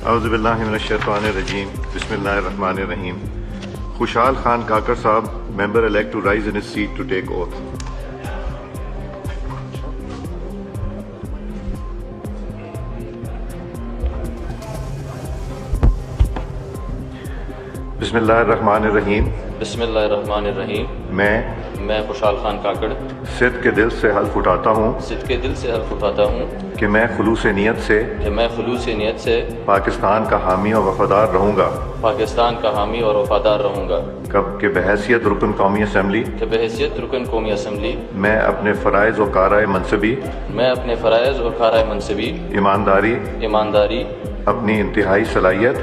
औज़ुबिल्लाहि मिनश्शैतानिर्रजीम बिस्मिल्लाहिर्रहमानिर्रहीम। खुशहाल खान काकड़ साहब, member elect to rise in his seat to take oath. बिस्मिल्लाहिर्रहमानिर्रहीम। बिस्मिल्लाहिर्रहमानिर्रहीम। मैं खुशहाल खान काकड़ सिद्क़ के दिल से हल्फ उठाता हूँ कि मैं खुलूस नीयत से पाकिस्तान का हामी और वफादार रहूँगा। कब के बहैसियत रुकन कौमी असम्बली मैं अपने फ़राइज़ और काराए मनसबी ईमानदारी अपनी इंतहाई सलाहियत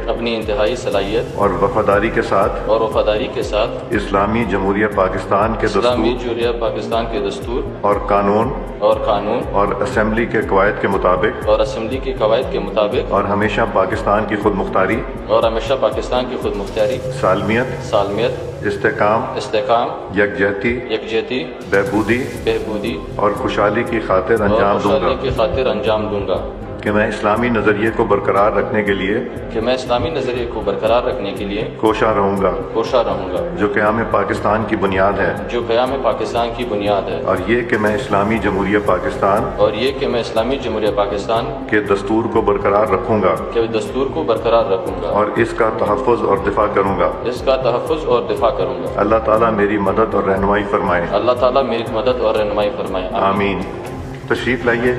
और वफादारी के साथ इस्लामी जमहूरिया पाकिस्तान के दस्तूर और कानून और असेंबली के कवायद के मुताबिक और हमेशा पाकिस्तान की खुद मुख्तारी सालमियत इस्तेकाम यकजहती बहबूदी और खुशहाली की खातिर अंजाम दूंगा कि मैं इस्लामी नज़रिए को बरकरार रखने के लिए कोशा रहूँगा जो क़याम पाकिस्तान की बुनियाद है और ये कि मैं इस्लामी जमहूरिया पाकिस्तान के दस्तूर को बरकरार रखूँगा और इसका तहफ़्फ़ुज़ और दिफ़ा करूँगा। अल्लाह ताला मेरी मदद और रहनुमाई फरमाए। आमीन। तशरीफ़ लाइए।